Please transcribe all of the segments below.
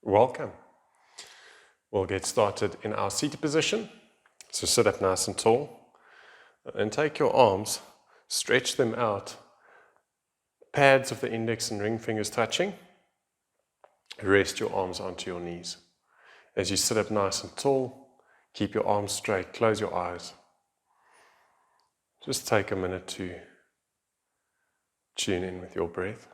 Welcome. We'll get started in our seated position. So sit up nice and tall and take your arms, stretch them out, pads of the index and ring fingers touching. Rest your arms onto your knees. As you sit up nice and tall, keep your arms straight, close your eyes. Just take a minute to tune in with your breath.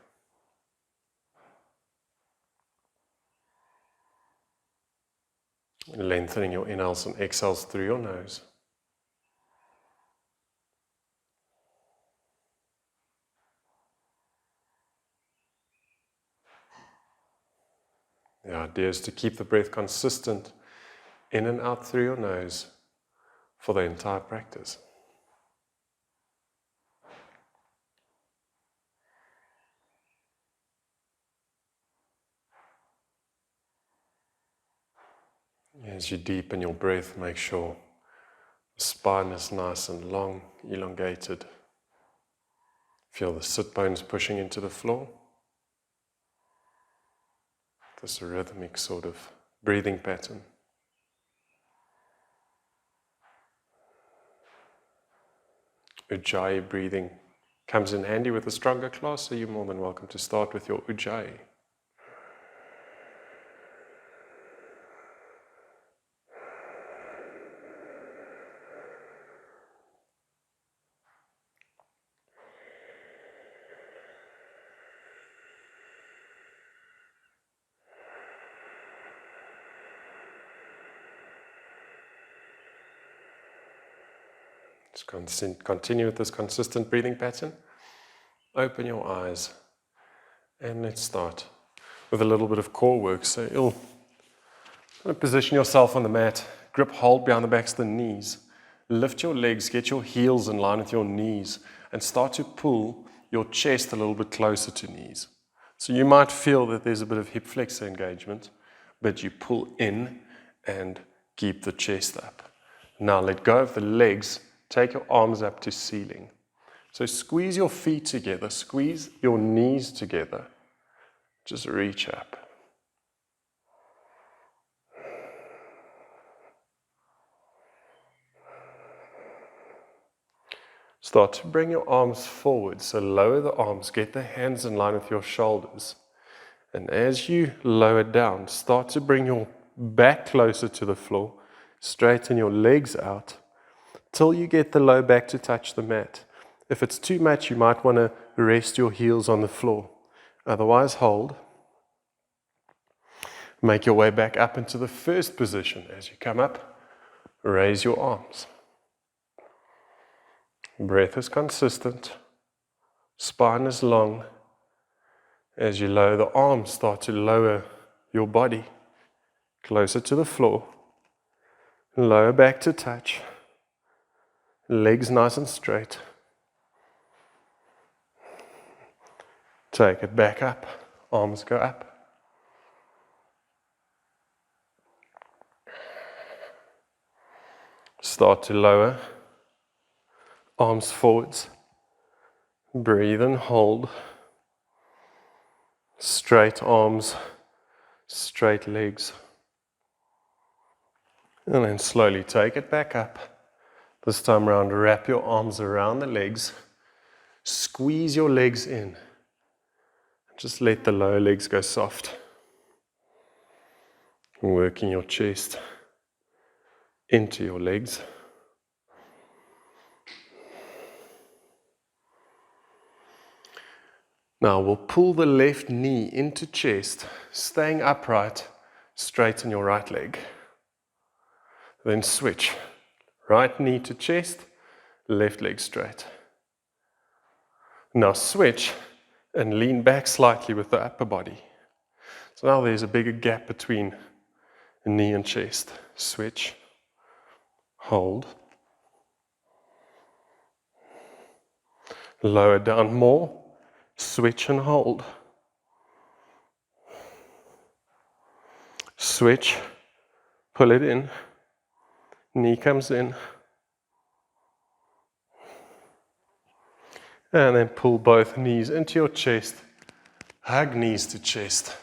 Lengthening your inhales and exhales through your nose. The idea is to keep the breath consistent in and out through your nose for the entire practice. As you deepen your breath, make sure the spine is nice and long, elongated. Feel the sit bones pushing into the floor. This rhythmic sort of breathing pattern. Ujjayi breathing comes in handy with a stronger class, so you're more than welcome to start with your Ujjayi. Just continue with this consistent breathing pattern. Open your eyes and let's start with a little bit of core work. So you'll position yourself on the mat, grip hold behind the backs of the knees, lift your legs, get your heels in line with your knees and start to pull your chest a little bit closer to knees. So you might feel that there's a bit of hip flexor engagement, but you pull in and keep the chest up. Now let go of the legs. Take your arms up to ceiling. So squeeze your feet together, squeeze your knees together. Just reach up. Start to bring your arms forward. So lower the arms, get the hands in line with your shoulders. And as you lower down, start to bring your back closer to the floor, straighten your legs out, till you get the low back to touch the mat. If it's too much, you might want to rest your heels on the floor. Otherwise, hold. Make your way back up into the first position. As you come up, raise your arms. Breath is consistent. Spine is long. As you lower the arms, start to lower your body closer to the floor. Lower back to touch. Legs nice and straight. Take it back up. Arms go up. Start to lower. Arms forwards. Breathe and hold. Straight arms, straight legs. And then slowly take it back up. This time around, wrap your arms around the legs. Squeeze your legs in. Just let the lower legs go soft. Working your chest into your legs. Now we'll pull the left knee into chest, staying upright, straighten your right leg. Then switch. Right knee to chest, left leg straight. Now switch and lean back slightly with the upper body. So now there's a bigger gap between knee and chest. Switch, hold. Lower down more, switch and hold. Switch, pull it in. Knee comes in. And then pull both knees into your chest. Hug knees to chest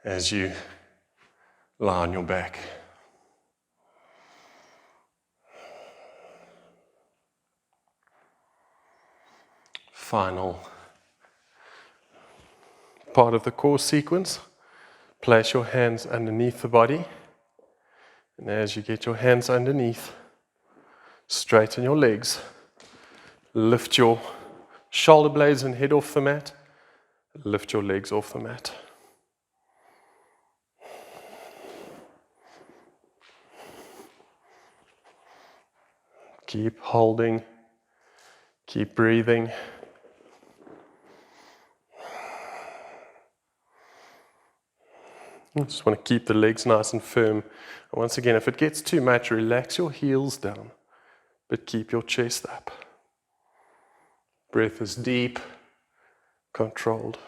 as you lie on your back. Final part of the core sequence. Place your hands underneath the body. And as you get your hands underneath, straighten your legs. Lift your shoulder blades and head off the mat. Lift your legs off the mat. Keep holding. Keep breathing. You just want to keep the legs nice and firm. And once again, if it gets too much, relax your heels down, but keep your chest up. Breath is deep, controlled.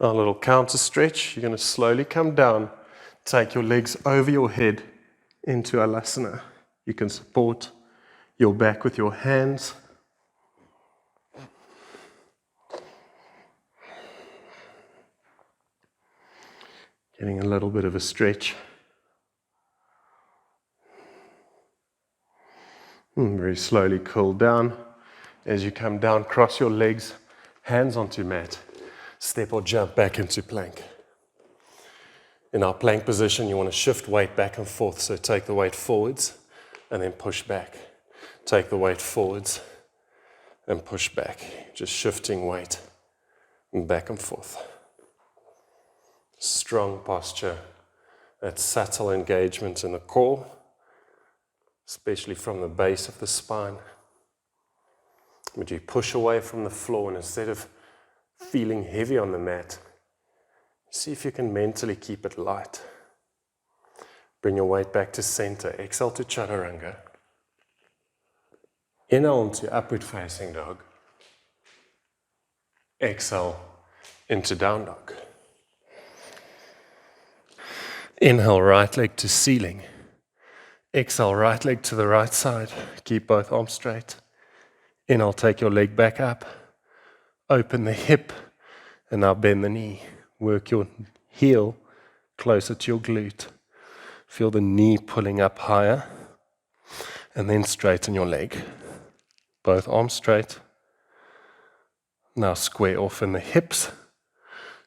A little counter stretch. You're going to slowly come down. Take your legs over your head into Alasana. You can support your back with your hands. Getting a little bit of a stretch. And very slowly cool down. As you come down, cross your legs, hands onto mat. Step or jump back into plank. In our plank position, you want to shift weight back and forth. So take the weight forwards and then push back. Take the weight forwards and push back. Just shifting weight and back and forth. Strong posture. That subtle engagement in the core, especially from the base of the spine. Would you push away from the floor, and instead of feeling heavy on the mat, see if you can mentally keep it light. Bring your weight back to center. Exhale to chaturanga. Inhale into upward facing dog. Exhale into down dog. Inhale, right leg to ceiling. Exhale, right leg to the right side. Keep both arms straight. Inhale, take your leg back up. Open the hip, and now bend the knee. Work your heel closer to your glute. Feel the knee pulling up higher, and then straighten your leg. Both arms straight. Now square off in the hips.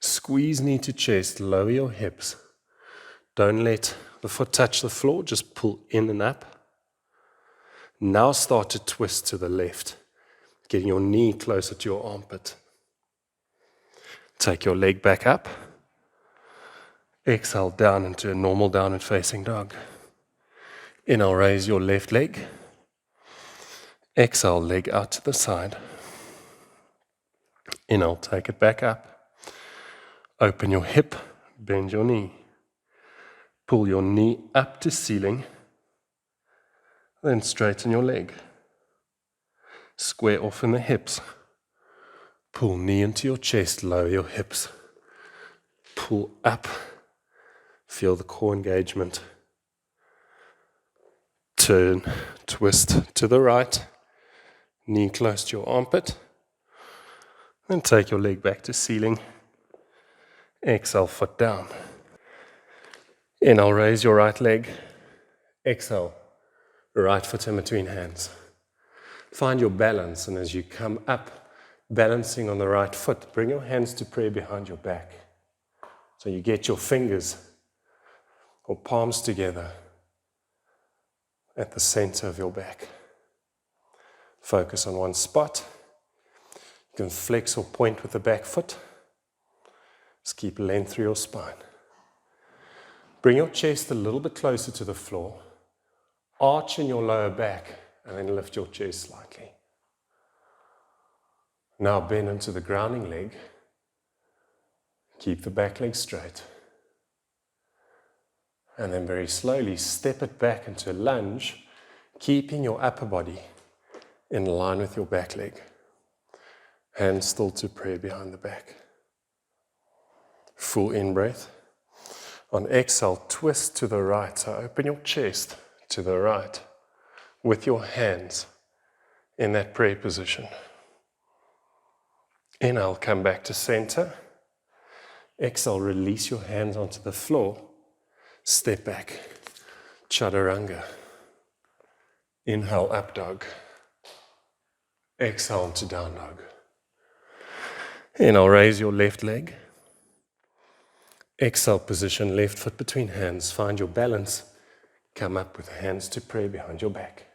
Squeeze knee to chest, lower your hips. Don't let the foot touch the floor, just pull in and up. Now start to twist to the left, getting your knee closer to your armpit. Take your leg back up. Exhale down into a normal downward facing dog. Inhale, raise your left leg. Exhale, leg out to the side. Inhale, take it back up. Open your hip, bend your knee. Pull your knee up to ceiling. Then straighten your leg. Square off in the hips. Pull knee into your chest, lower your hips. Pull up. Feel the core engagement. Turn, twist to the right. Knee close to your armpit. Then take your leg back to ceiling. Exhale, foot down. Inhale, raise your right leg. Exhale, right foot in between hands. Find your balance, and as you come up, balancing on the right foot, bring your hands to prayer behind your back. So you get your fingers or palms together at the center of your back. Focus on one spot. You can flex or point with the back foot. Just keep length through your spine. Bring your chest a little bit closer to the floor. Arch in your lower back and then lift your chest slightly. Now bend into the grounding leg. Keep the back leg straight. And then very slowly step it back into a lunge, keeping your upper body in line with your back leg. Hands still to prayer behind the back. Full in-breath. On exhale, twist to the right. So open your chest to the right. with your hands in that prayer position. Inhale, come back to center. Exhale, release your hands onto the floor. Step back, chaturanga. Inhale, up dog. Exhale into down dog. Inhale, raise your left leg. Exhale, position left foot between hands. Find your balance. Come up with hands to pray behind your back.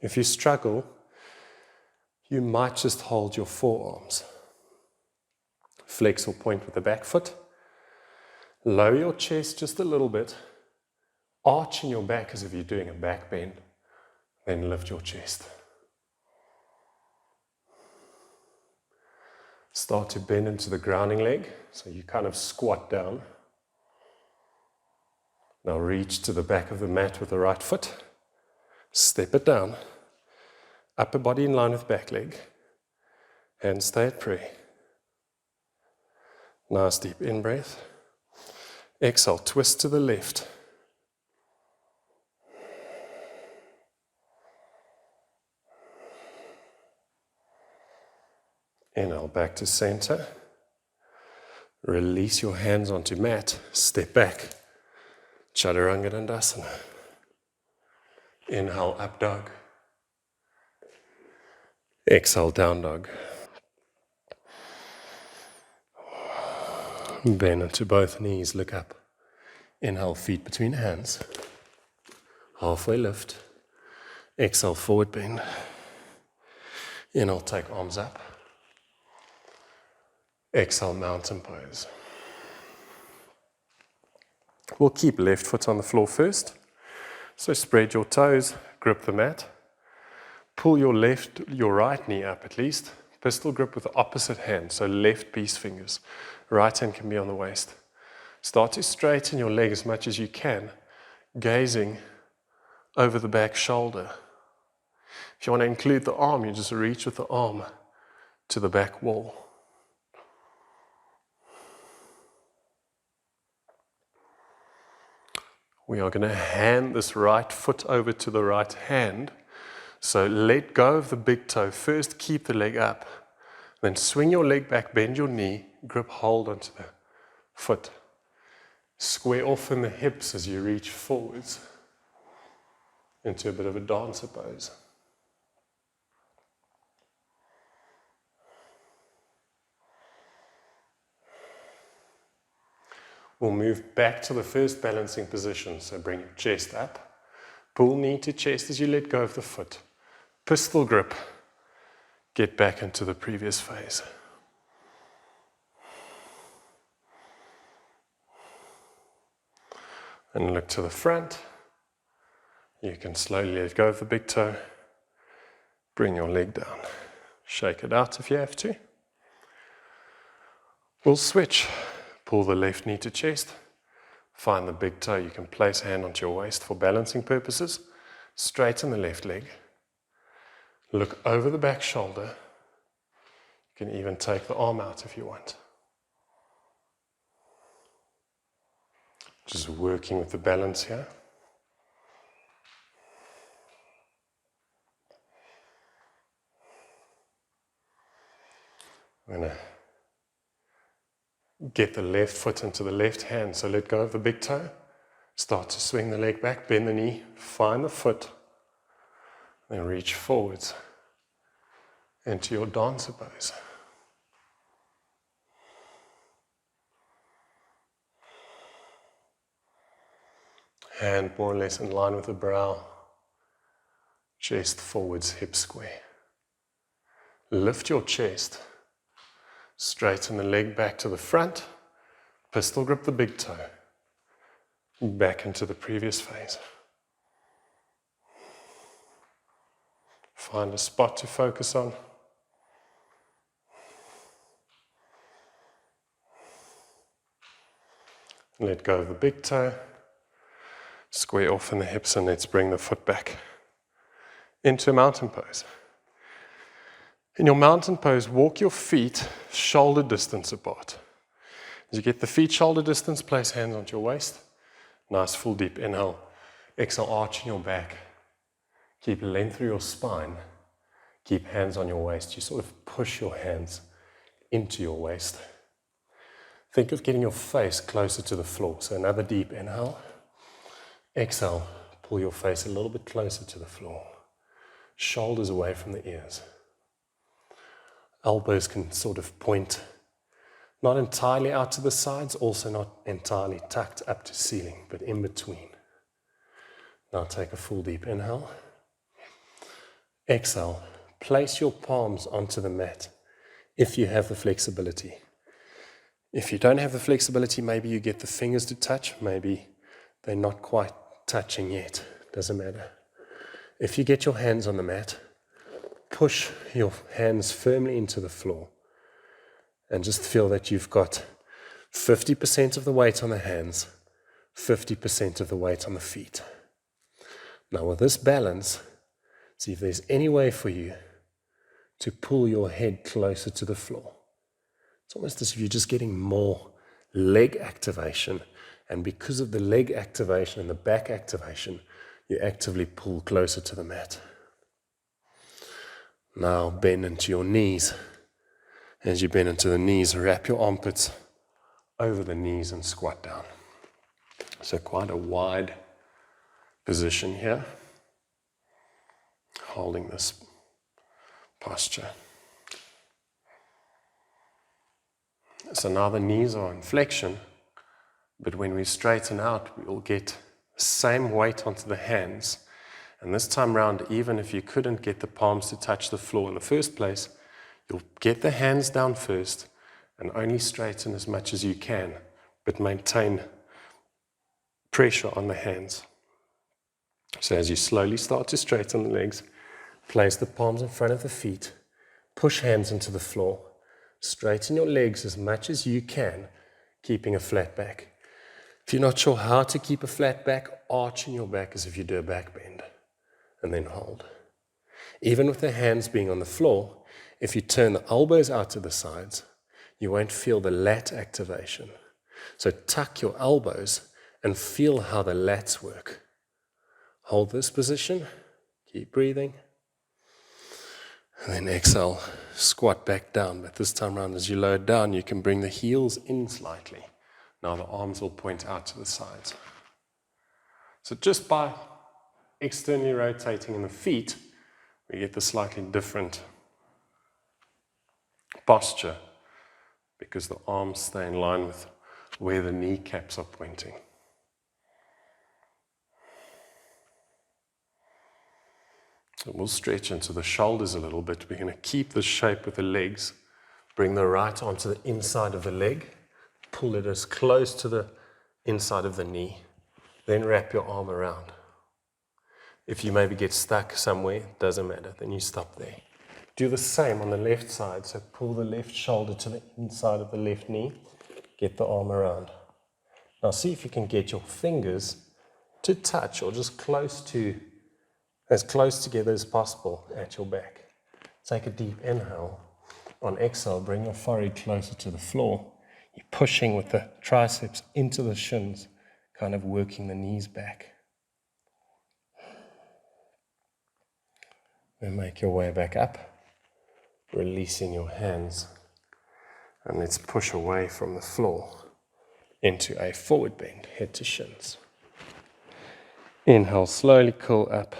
If you struggle, you might just hold your forearms. Flex or point with the back foot. Lower your chest just a little bit. Arching your back as if you're doing a back bend. Then lift your chest. Start to bend into the grounding leg. So you kind of squat down. Now reach to the back of the mat with the right foot. Step it down. Upper body in line with back leg. And stay at prayer. Nice deep in-breath. Exhale, twist to the left. Inhale, back to center. Release your hands onto mat. Step back. Chaturanga Dandasana. Inhale, up dog. Exhale, down dog. Bend into both knees, look up. Inhale, feet between hands. Halfway lift. Exhale, forward bend. Inhale, take arms up. Exhale, mountain pose. We'll keep left foot on the floor first. So spread your toes, grip the mat. Pull your right knee up at least. Pistol grip with the opposite hand, so left peace fingers. Right hand can be on the waist. Start to straighten your leg as much as you can, gazing over the back shoulder. If you want to include the arm, you just reach with the arm to the back wall. We are going to hand this right foot over to the right hand. So let go of the big toe. First, keep the leg up. Then swing your leg back, bend your knee, grip hold onto the foot. Square off in the hips as you reach forwards into a bit of a dancer pose. We'll move back to the first balancing position. So bring your chest up. Pull knee to chest as you let go of the foot. Pistol grip. Get back into the previous phase. And look to the front. You can slowly let go of the big toe. Bring your leg down. Shake it out if you have to. We'll switch. Pull the left knee to chest. Find the big toe. You can place hand onto your waist for balancing purposes. Straighten the left leg. Look over the back shoulder. You can even take the arm out if you want. Just working with the balance here. I'm going to get the left foot into the left hand, so let go of the big toe. Start to swing the leg back, bend the knee, find the foot, then reach forwards into your dancer pose. Hand more or less in line with the brow, chest forwards, hip square. Lift your chest. Straighten the leg back to the front. Pistol grip the big toe. Back into the previous phase. Find a spot to focus on. Let go of the big toe. Square off in the hips and let's bring the foot back into a mountain pose. In your mountain pose, walk your feet shoulder distance apart. As you get the feet shoulder distance, place hands onto your waist. Nice full deep inhale. Exhale, arching your back. Keep length through your spine. Keep hands on your waist. You sort of push your hands into your waist. Think of getting your face closer to the floor. So another deep inhale. Exhale, pull your face a little bit closer to the floor. Shoulders away from the ears. Elbows can sort of point not entirely out to the sides, also not entirely tucked up to ceiling, but in between. Now take a full deep inhale. Exhale, place your palms onto the mat if you have the flexibility. If you don't have the flexibility, maybe you get the fingers to touch, maybe they're not quite touching yet, doesn't matter. If you get your hands on the mat, push your hands firmly into the floor and just feel that you've got 50% of the weight on the hands, 50% of the weight on the feet. Now with this balance, see if there's any way for you to pull your head closer to the floor. It's almost as if you're just getting more leg activation, and because of the leg activation and the back activation, you actively pull closer to the mat. Now bend into your knees. As you bend into the knees, wrap your armpits over the knees and squat down. So quite a wide position here, holding this posture. So now the knees are in flexion, but when we straighten out, we will get the same weight onto the hands. And this time round, even if you couldn't get the palms to touch the floor in the first place, you'll get the hands down first and only straighten as much as you can, but maintain pressure on the hands. So as you slowly start to straighten the legs, place the palms in front of the feet, push hands into the floor, straighten your legs as much as you can, keeping a flat back. If you're not sure how to keep a flat back, arch in your back as if you do a back bend, and then hold. Even with the hands being on the floor, if you turn the elbows out to the sides, you won't feel the lat activation. So tuck your elbows and feel how the lats work. Hold this position, keep breathing, and then exhale, squat back down. But this time around, as you lower down, you can bring the heels in slightly. Now the arms will point out to the sides. So just by externally rotating in the feet, we get the slightly different posture because the arms stay in line with where the kneecaps are pointing. So we'll stretch into the shoulders a little bit. We're going to keep the shape with the legs. Bring the right arm to the inside of the leg. Pull it as close to the inside of the knee. Then wrap your arm around. If you maybe get stuck somewhere, doesn't matter, then you stop there. Do the same on the left side. So pull the left shoulder to the inside of the left knee. Get the arm around. Now see if you can get your fingers to touch or just as close together as possible at your back. Take a deep inhale. On exhale, bring your forehead closer to the floor. You're pushing with the triceps into the shins, kind of working the knees back. Then make your way back up, releasing your hands. And let's push away from the floor into a forward bend, head to shins. Inhale, slowly curl up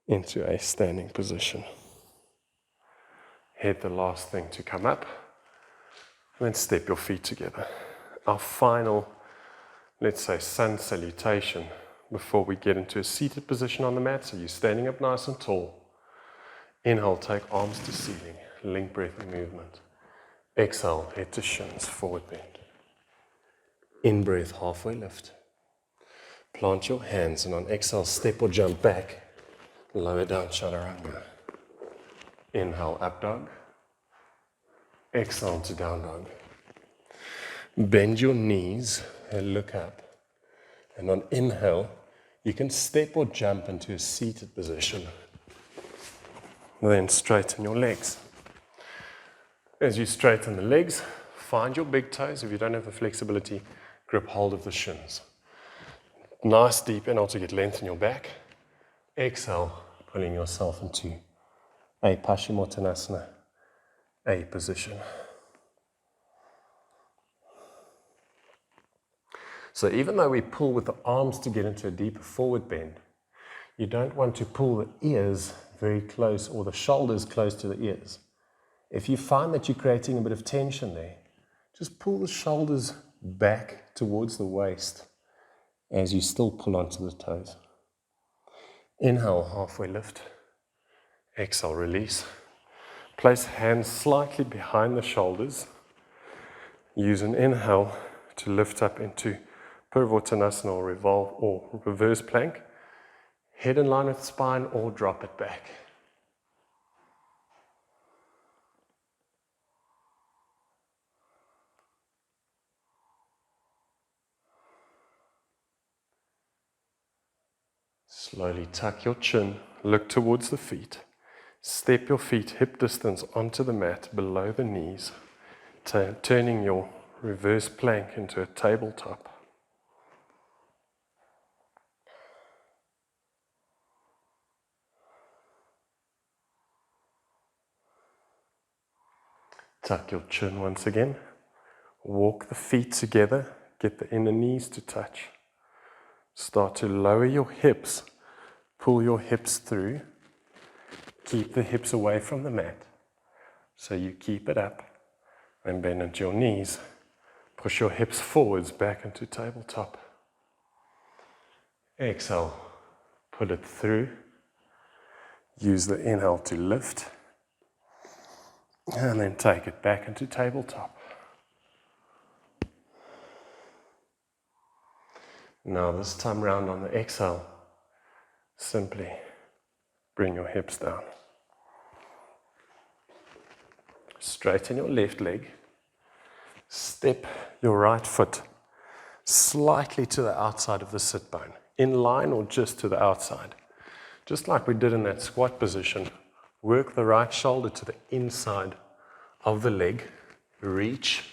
into a standing position. Head the last thing to come up, and then step your feet together. Our final, let's say, sun salutation before we get into a seated position on the mat. So you're standing up nice and tall. Inhale, take arms to ceiling, link breath and movement. Exhale, head to shins, forward bend. In breath, halfway lift. Plant your hands, and on exhale, step or jump back. Lower down, chaturanga. Inhale, up dog. Exhale to down dog. Bend your knees and look up. And on inhale, you can step or jump into a seated position. Then straighten your legs. As you straighten the legs, find your big toes. If you don't have the flexibility, grip hold of the shins. Nice deep inhale to get length in your back. Exhale, pulling yourself into a Paschimottanasana, a position. So even though we pull with the arms to get into a deeper forward bend, you don't want to pull the ears very close or the shoulders close to the ears. If you find that you're creating a bit of tension there, just pull the shoulders back towards the waist as you still pull onto the toes. Inhale, halfway lift. Exhale, release. Place hands slightly behind the shoulders. Use an inhale to lift up into Purvottanasana or revolve or reverse plank. Head in line with spine or drop it back. Slowly tuck your chin, look towards the feet. Step your feet hip distance onto the mat below the knees, turning your reverse plank into a tabletop. Tuck your chin once again. Walk the feet together, get the inner knees to touch. Start to lower your hips, pull your hips through. Keep the hips away from the mat. So you keep it up and bend into your knees. Push your hips forwards back into tabletop. Exhale, pull it through. Use the inhale to lift. And then take it back into tabletop. Now this time round on the exhale, simply bring your hips down. Straighten your left leg. Step your right foot slightly to the outside of the sit bone, in line or just to the outside. Just like we did in that squat position, work the right shoulder to the inside of the leg, reach,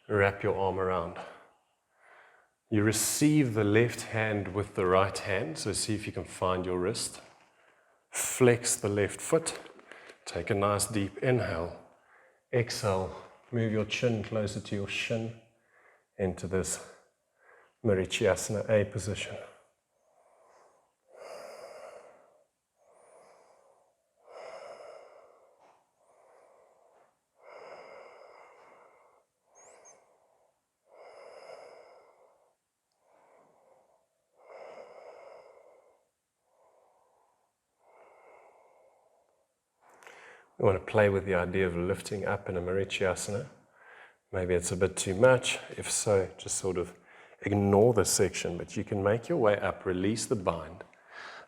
wrap your arm around. You receive the left hand with the right hand, so see if you can find your wrist. Flex the left foot, take a nice deep inhale. Exhale, move your chin closer to your shin into this Marichyasana A position. We want to play with the idea of lifting up in a Marichyasana. Maybe it's a bit too much. If so, just sort of ignore this section, but you can make your way up, release the bind,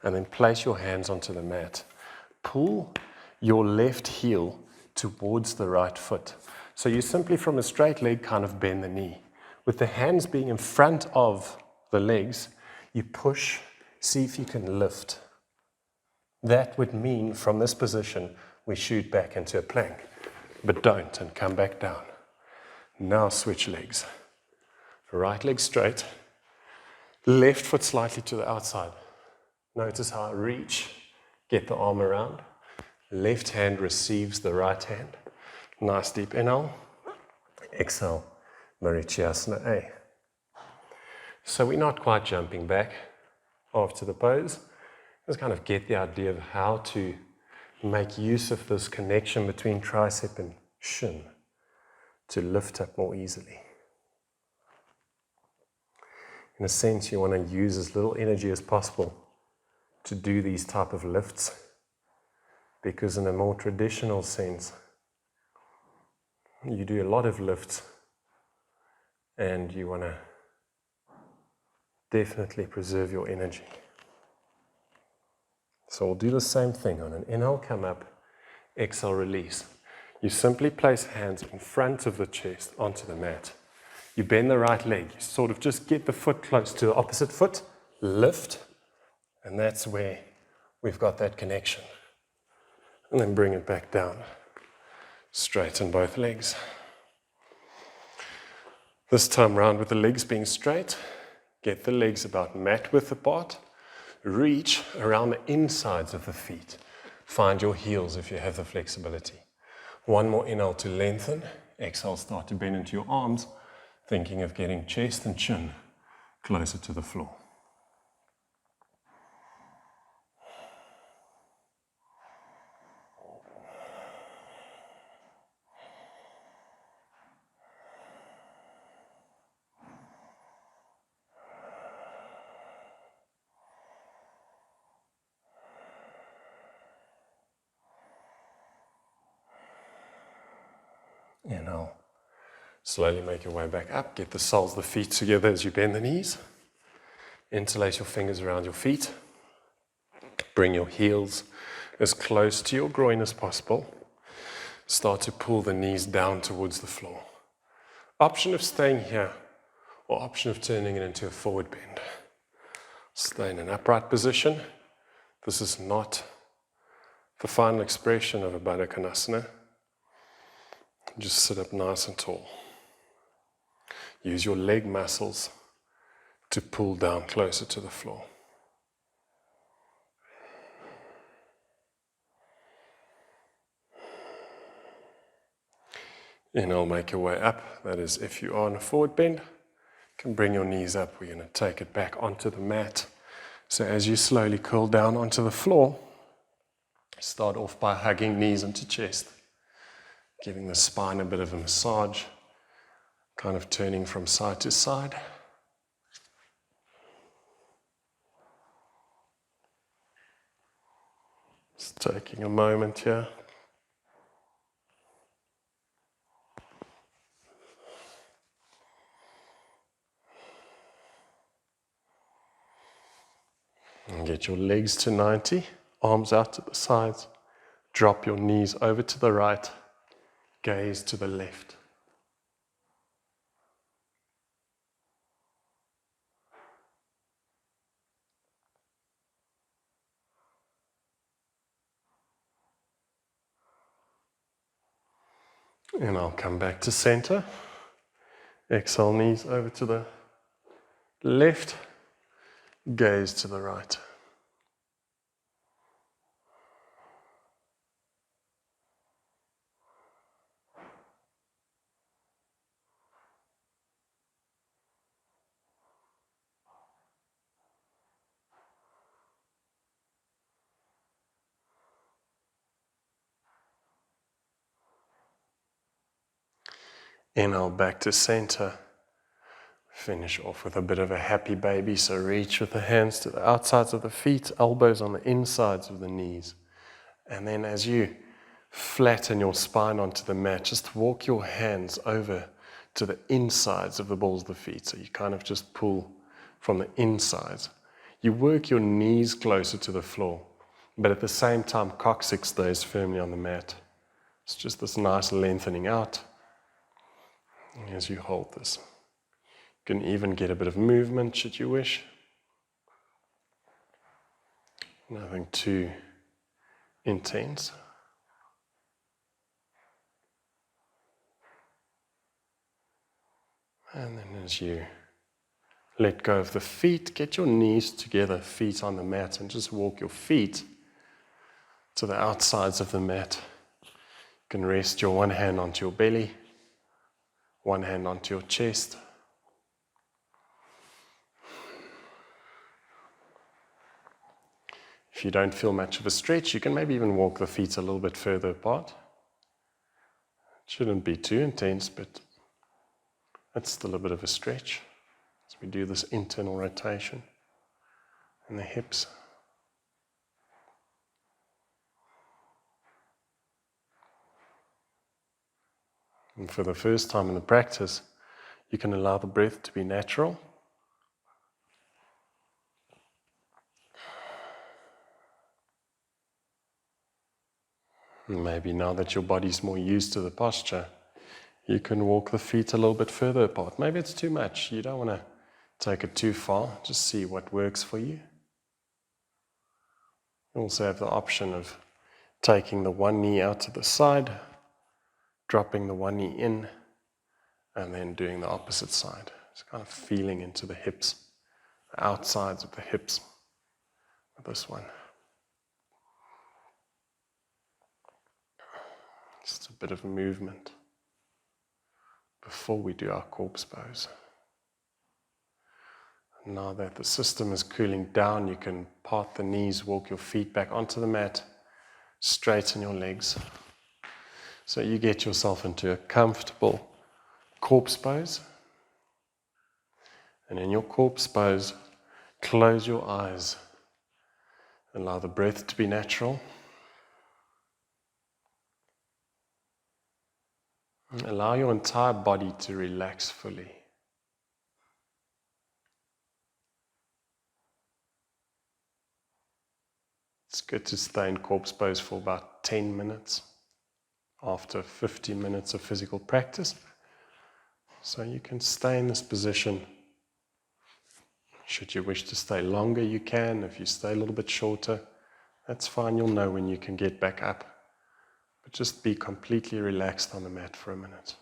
and then place your hands onto the mat. Pull your left heel towards the right foot. So you simply, from a straight leg, kind of bend the knee. With the hands being in front of the legs, you push, see if you can lift. That would mean, from this position, we shoot back into a plank, but don't, and come back down. Now switch legs. Right leg straight, left foot slightly to the outside. Notice how I reach, get the arm around. Left hand receives the right hand. Nice deep inhale. Exhale, Marichyasana A. So we're not quite jumping back after the pose. Just kind of get the idea of how to make use of this connection between tricep and shin to lift up more easily. In a sense, you want to use as little energy as possible to do these type of lifts, because in a more traditional sense, you do a lot of lifts and you want to definitely preserve your energy. So we'll do the same thing. On an inhale, come up, exhale, release. You simply place hands in front of the chest onto the mat. You bend the right leg. You sort of just get the foot close to the opposite foot, lift, and that's where we've got that connection. And then bring it back down. Straighten both legs. This time round with the legs being straight, get the legs about mat width apart. reach around the insides of the feet. Find your heels if you have the flexibility. One more inhale to lengthen. Exhale, start to bend into your arms, thinking of getting chest and chin closer to the floor. Inhale. Slowly make your way back up. Get the soles of the feet together as you bend the knees. Interlace your fingers around your feet. Bring your heels as close to your groin as possible. Start to pull the knees down towards the floor. Option of staying here or option of turning it into a forward bend. Stay in an upright position. This is not the final expression of a Baddha Konasana. Just sit up nice and tall. Use your leg muscles to pull down closer to the floor. Inhale, make your way up. That is, if you are in a forward bend, you can bring your knees up. We're going to take it back onto the mat. So as you slowly curl down onto the floor, start off by hugging knees into chest, giving the spine a bit of a massage, kind of turning from side to side. Just taking a moment here. And get your legs to 90, arms out to the sides. Drop your knees over to the right, gaze to the left. And I'll come back to center. Exhale, knees over to the left, gaze to the right. Inhale back to center. Finish off with a bit of a happy baby. So reach with the hands to the outsides of the feet, elbows on the insides of the knees. And then as you flatten your spine onto the mat, just walk your hands over to the insides of the balls of the feet. So you kind of just pull from the insides. You work your knees closer to the floor, but at the same time, coccyx stays firmly on the mat. It's just this nice lengthening out as you hold this. You can even get a bit of movement should you wish. Nothing too intense. And then as you let go of the feet, get your knees together, feet on the mat, and just walk your feet to the outsides of the mat. You can rest your one hand onto your belly, one hand onto your chest. If you don't feel much of a stretch, you can maybe even walk the feet a little bit further apart. It shouldn't be too intense, but it's still a bit of a stretch as we do this internal rotation in the hips. And for the first time in the practice, you can allow the breath to be natural. And maybe now that your body's more used to the posture, you can walk the feet a little bit further apart. Maybe it's too much. You don't want to take it too far. Just see what works for you. You also have the option of taking the one knee out to the side, dropping the one knee in, and then doing the opposite side. Just kind of feeling into the hips, the outsides of the hips, with this one. Just a bit of movement before we do our corpse pose. And now that the system is cooling down, you can part the knees, walk your feet back onto the mat, straighten your legs. So you get yourself into a comfortable corpse pose. And in your corpse pose, close your eyes. Allow the breath to be natural. And allow your entire body to relax fully. It's good to stay in corpse pose for about 10 minutes after 50 minutes of physical practice. So you can stay in this position. Should you wish to stay longer, you can. If you stay a little bit shorter, that's fine. You'll know when you can get back up. But just be completely relaxed on the mat for a minute.